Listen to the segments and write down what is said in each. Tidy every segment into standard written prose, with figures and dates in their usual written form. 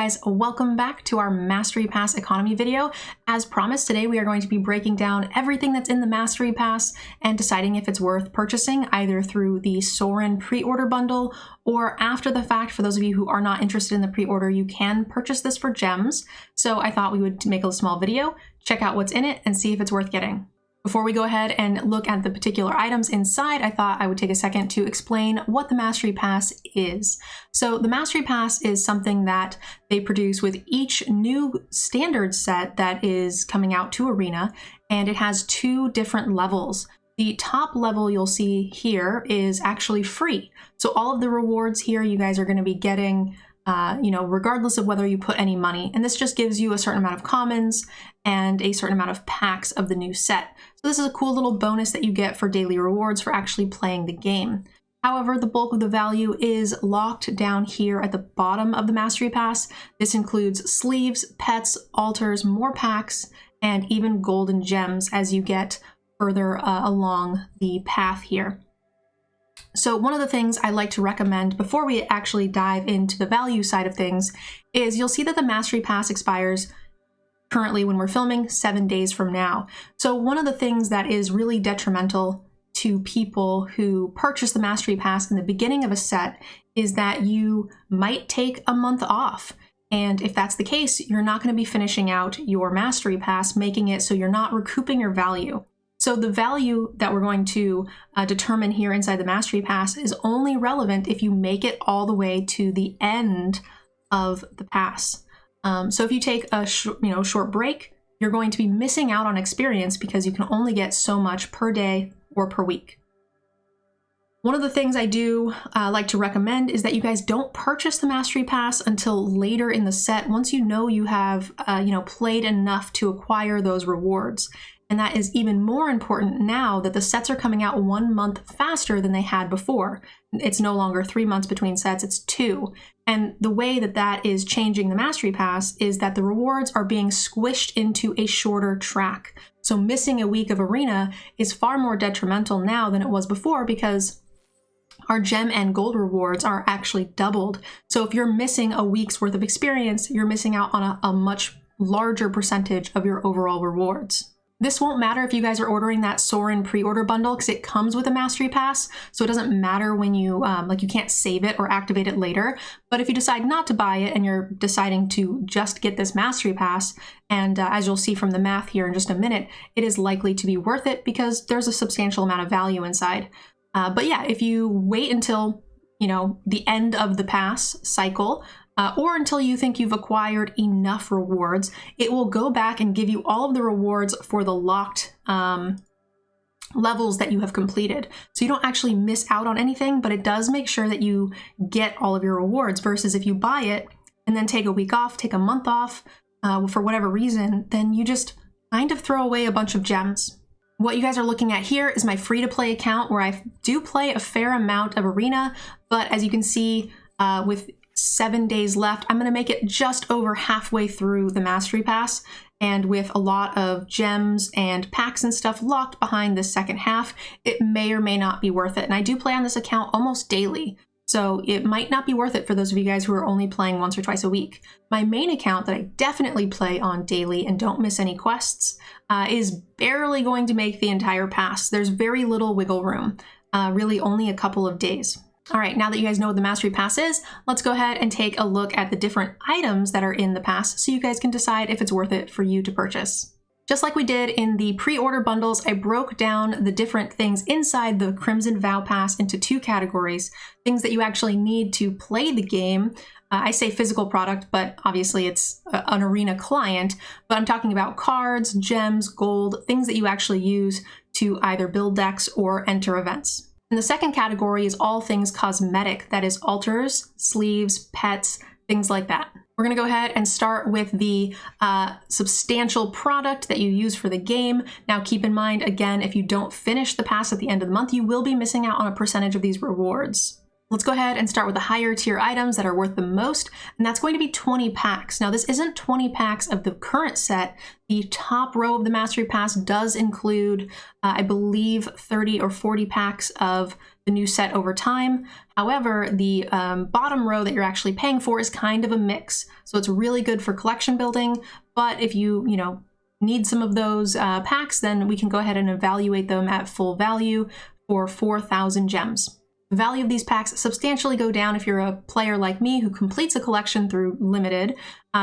guys, welcome back to our Mastery Pass economy video. As promised, today we are going to be breaking down everything that's in the Mastery Pass and deciding if it's worth purchasing either through the Sorin pre-order bundle or after the fact. For those of you who are not interested in the pre-order, you can purchase this for gems. So I thought we would make a small video, check out what's in it, and see if it's worth getting. Before we go ahead and look at the particular items inside, I thought I would take a second to explain what the Mastery Pass is. So the Mastery Pass is something that they produce with each new standard set that is coming out to Arena, and it has two different levels. The top level you'll see here is actually free. So all of the rewards here you guys are going to be getting regardless of whether you put any money. And this just gives you a certain amount of commons and a certain amount of packs of the new set. So this is a cool little bonus that you get for daily rewards for actually playing the game. However, the bulk of the value is locked down here at the bottom of the Mastery Pass. This includes sleeves, pets, altars, more packs, and even golden gems as you get further along the path here. So one of the things I like to recommend before we actually dive into the value side of things is you'll see that the Mastery Pass expires currently when we're filming 7 days from now. So one of the things that is really detrimental to people who purchase the Mastery Pass in the beginning of a set is that you might take a month off. And if that's the case, you're not going to be finishing out your Mastery Pass, making it so you're not recouping your value. So the value that we're going to determine here inside the Mastery Pass is only relevant if you make it all the way to the end of the pass. So if you take a short break, you're going to be missing out on experience because you can only get so much per day or per week. One of the things I do like to recommend is that you guys don't purchase the Mastery Pass until later in the set, once you know you have played enough to acquire those rewards. And that is even more important now that the sets are coming out 1 month faster than they had before. It's no longer 3 months between sets, it's 2. And the way that that is changing the Mastery Pass is that the rewards are being squished into a shorter track. So missing a week of Arena is far more detrimental now than it was before because our gem and gold rewards are actually doubled. So if you're missing a week's worth of experience, you're missing out on a much larger percentage of your overall rewards. This won't matter if you guys are ordering that Sorin pre-order bundle because it comes with a Mastery Pass, so it doesn't matter when you, you can't save it or activate it later. But if you decide not to buy it and you're deciding to just get this Mastery Pass, and as you'll see from the math here in just a minute, it is likely to be worth it because there's a substantial amount of value inside. But yeah, if you wait until, the end of the pass cycle, or until you think you've acquired enough rewards, it will go back and give you all of the rewards for the locked levels that you have completed. So you don't actually miss out on anything, but it does make sure that you get all of your rewards versus if you buy it and then take a week off, take a month off for whatever reason, then you just kind of throw away a bunch of gems. What you guys are looking at here is my free-to-play account where I do play a fair amount of Arena, but as you can see with 7 days left, I'm going to make it just over halfway through the Mastery Pass, and with a lot of gems and packs and stuff locked behind the second half, it may or may not be worth it. And I do play on this account almost daily, so it might not be worth it for those of you guys who are only playing once or twice a week. My main account that I definitely play on daily and don't miss any quests is barely going to make the entire pass. There's very little wiggle room, really only a couple of days. All right, now that you guys know what the Mastery Pass is, let's go ahead and take a look at the different items that are in the pass so you guys can decide if it's worth it for you to purchase. Just like we did in the pre-order bundles, I broke down the different things inside the Crimson Vow Pass into two categories. Things that you actually need to play the game. I say physical product, but obviously it's an Arena client, but I'm talking about cards, gems, gold, things that you actually use to either build decks or enter events. And the second category is all things cosmetic, that is altars, sleeves, pets, things like that. We're going to go ahead and start with the substantial product that you use for the game. Now keep in mind, again, if you don't finish the pass at the end of the month, you will be missing out on a percentage of these rewards. Let's go ahead and start with the higher tier items that are worth the most, and that's going to be 20 packs. Now, this isn't 20 packs of the current set. The top row of the Mastery Pass does include, I believe, 30 or 40 packs of the new set over time. However, the bottom row that you're actually paying for is kind of a mix. So it's really good for collection building, but if you need some of those packs, then we can go ahead and evaluate them at full value for 4,000 gems. The value of these packs substantially go down if you're a player like me who completes a collection through limited,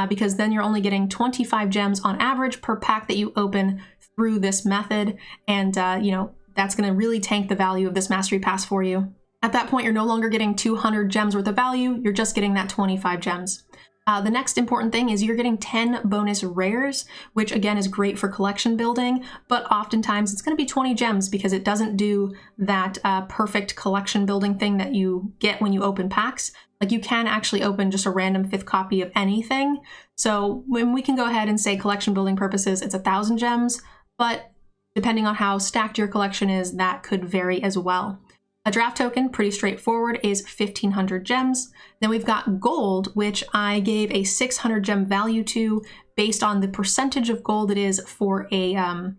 because then you're only getting 25 gems on average per pack that you open through this method, and that's going to really tank the value of this Mastery Pass for you. At that point, you're no longer getting 200 gems worth of value, you're just getting that 25 gems. The next important thing is you're getting 10 bonus rares, which again is great for collection building, but oftentimes it's going to be 20 gems because it doesn't do that perfect collection building thing that you get when you open packs. Like, you can actually open just a random 5th copy of anything. So when we can go ahead and say collection building purposes, it's 1,000 gems, but depending on how stacked your collection is, that could vary as well. A draft token, pretty straightforward, is 1,500 gems. Then we've got gold, which I gave a 600 gem value to based on the percentage of gold it is for a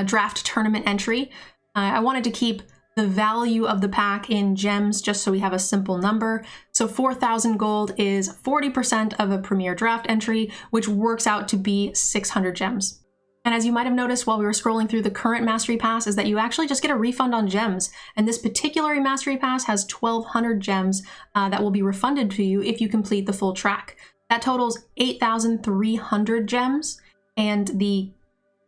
draft tournament entry. I wanted to keep the value of the pack in gems just so we have a simple number. So 4,000 gold is 40% of a premier draft entry, which works out to be 600 gems. And as you might have noticed while we were scrolling through the current Mastery Pass, is that you actually just get a refund on gems. And this particular Mastery Pass has 1,200 gems that will be refunded to you if you complete the full track. That totals 8,300 gems, and the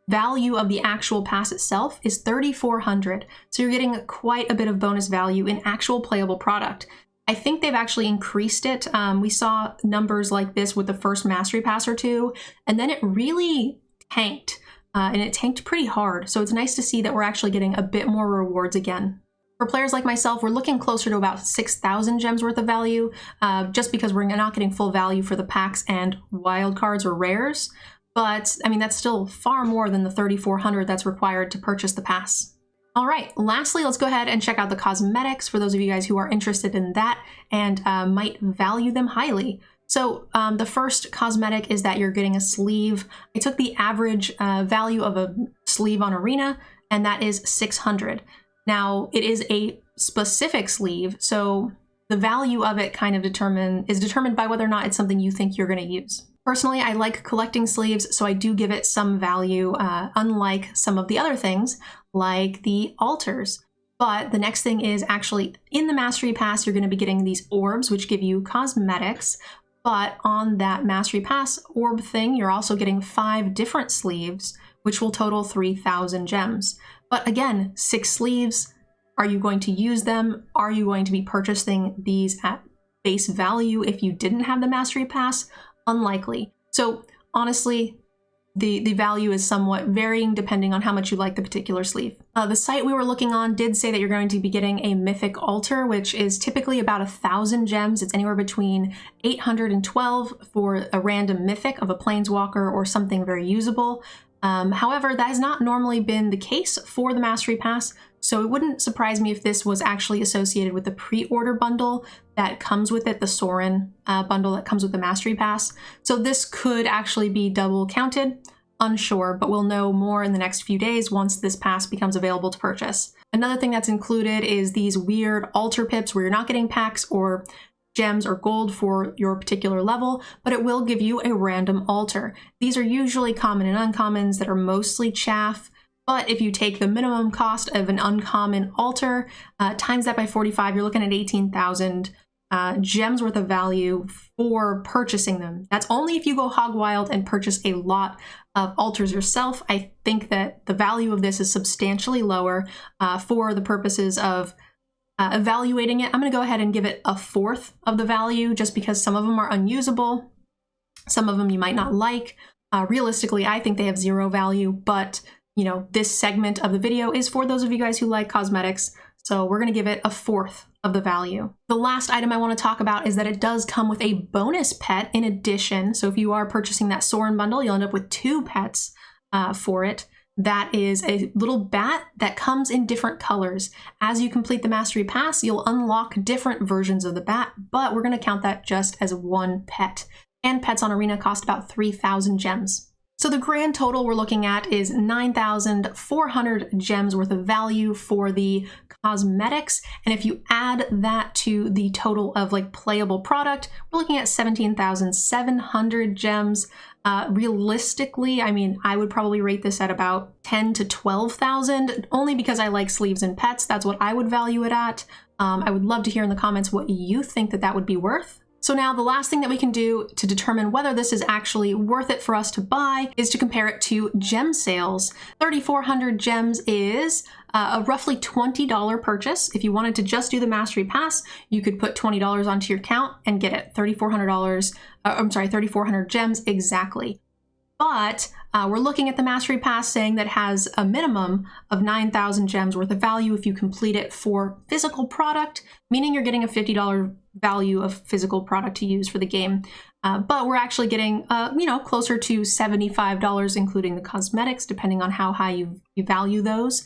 value of the actual pass itself is 3,400. So you're getting quite a bit of bonus value in actual playable product. I think they've actually increased it. We saw numbers like this with the first Mastery Pass or two, and then it really tanked. And it tanked pretty hard, so it's nice to see that we're actually getting a bit more rewards again. For players like myself, we're looking closer to about 6,000 gems worth of value, just because we're not getting full value for the packs and wildcards or rares. But, I mean, that's still far more than the 3,400 that's required to purchase the pass. All right, lastly, let's go ahead and check out the cosmetics for those of you guys who are interested in that and might value them highly. So the first cosmetic is that you're getting a sleeve. I took the average value of a sleeve on Arena, and that is 600. Now, it is a specific sleeve, so the value of it kind of is determined by whether or not it's something you think you're going to use. Personally, I like collecting sleeves, so I do give it some value, unlike some of the other things, like the altars. But the next thing is actually in the Mastery Pass, you're going to be getting these orbs, which give you cosmetics. But on that Mastery Pass orb thing, you're also getting 5 different sleeves, which will total 3,000 gems. But again, 6 sleeves. Are you going to use them? Are you going to be purchasing these at base value if you didn't have the Mastery Pass? Unlikely. So honestly, the value is somewhat varying depending on how much you like the particular sleeve. The site we were looking on did say that you're going to be getting a mythic altar, which is typically about 1,000 gems. It's anywhere between 812 for a random mythic of a planeswalker or something very usable. However, that has not normally been the case for the Mastery Pass, so it wouldn't surprise me if this was actually associated with the pre-order bundle that comes with it, the Sorin bundle that comes with the Mastery Pass. So this could actually be double counted, unsure, but we'll know more in the next few days once this pass becomes available to purchase. Another thing that's included is these weird altar pips where you're not getting packs or gems or gold for your particular level, but it will give you a random altar. These are usually common and uncommons that are mostly chaff, but if you take the minimum cost of an uncommon altar, times that by 45, you're looking at 18,000 gems worth of value for purchasing them. That's only if you go hog wild and purchase a lot of altars yourself. I think that the value of this is substantially lower for the purposes of evaluating it. I'm going to go ahead and give it 1/4 of the value just because some of them are unusable. Some of them you might not like. Realistically, I think they have 0 value, but you know, this segment of the video is for those of you guys who like cosmetics. So we're going to give it 1/4 of the value. The last item I want to talk about is that it does come with a bonus pet in addition. So if you are purchasing that Sorin bundle, you'll end up with 2 pets for it. that is a little bat that comes in different colors. As you complete the Mastery Pass, you'll unlock different versions of the bat, but we're going to count that just as one pet. And pets on Arena cost about 3,000 gems. So the grand total we're looking at is 9,400 gems worth of value for the cosmetics. And if you add that to the total of like playable product, we're looking at 17,700 gems. Realistically, I mean, I would probably rate this at about 10 to 12,000, only because I like sleeves and pets. That's what I would value it at. I would love to hear in the comments what you think that would be worth. So now the last thing that we can do to determine whether this is actually worth it for us to buy is to compare it to gem sales. 3,400 gems is a roughly $20 purchase. If you wanted to just do the Mastery Pass, you could put $20 onto your account and get it. $3,400 gems exactly. But we're looking at the Mastery Pass saying that has a minimum of 9,000 gems worth of value if you complete it for physical product, meaning you're getting a $50 value of physical product to use for the game. But we're actually getting, closer to $75, including the cosmetics, depending on how high you value those.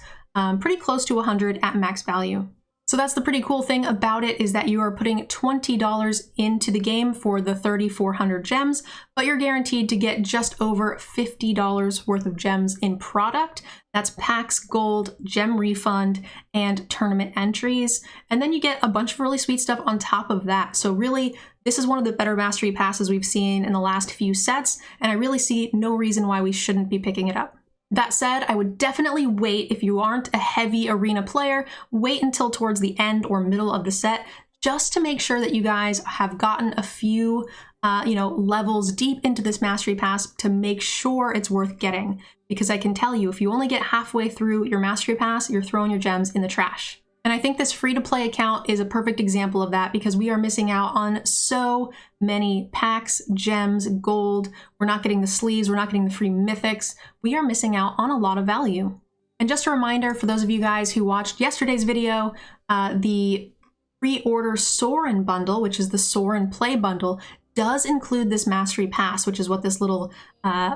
Pretty close to 100 at max value. So that's the pretty cool thing about it, is that you are putting $20 into the game for the 3,400 gems, but you're guaranteed to get just over $50 worth of gems in product. That's packs, gold, gem refund, and tournament entries. And then you get a bunch of really sweet stuff on top of that. So really, this is one of the better Mastery Passes we've seen in the last few sets, and I really see no reason why we shouldn't be picking it up. That said, I would definitely wait, if you aren't a heavy arena player, wait until towards the end or middle of the set, just to make sure that you guys have gotten a few, levels deep into this Mastery Pass to make sure it's worth getting. Because I can tell you, if you only get halfway through your Mastery Pass, you're throwing your gems in the trash. And I think this free-to-play account is a perfect example of that, because we are missing out on so many packs, gems, gold. We're not getting the sleeves, we're not getting the free mythics. We are missing out on a lot of value. And just a reminder for those of you guys who watched yesterday's video, the pre-order Soarin' bundle, which is the Soarin' Play bundle, does include this Mastery Pass, which is what this little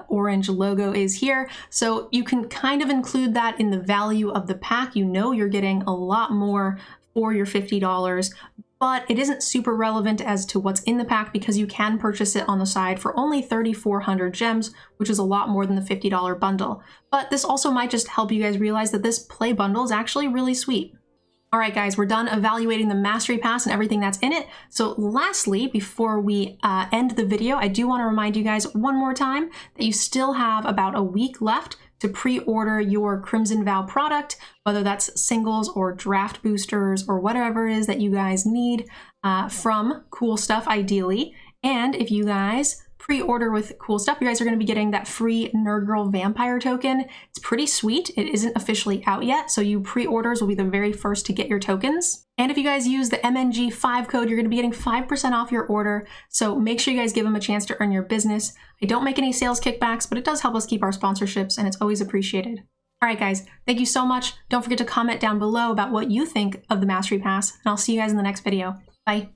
orange logo is here. So you can kind of include that in the value of the pack. You know you're getting a lot more for your $50, but it isn't super relevant as to what's in the pack, because you can purchase it on the side for only 3,400 gems, which is a lot more than the $50 bundle. But this also might just help you guys realize that this play bundle is actually really sweet. All right, guys, we're done evaluating the Mastery Pass and everything that's in it. So lastly, before we end the video, I do want to remind you guys one more time that you still have about a week left to pre-order your Crimson Vow product, whether that's singles or draft boosters or whatever it is that you guys need from Cool Stuff, ideally. And if you guys pre-order with Cool Stuff, you guys are going to be getting that free NerdGirl vampire token. It's pretty sweet. It isn't officially out yet, so you pre-orders will be the very first to get your tokens. And if you guys use the MNG5 code, you're going to be getting 5% off your order, so make sure you guys give them a chance to earn your business. I don't make any sales kickbacks, but it does help us keep our sponsorships, and it's always appreciated. All right, guys, thank you so much. Don't forget to comment down below about what you think of the Mastery Pass, and I'll see you guys in the next video. Bye.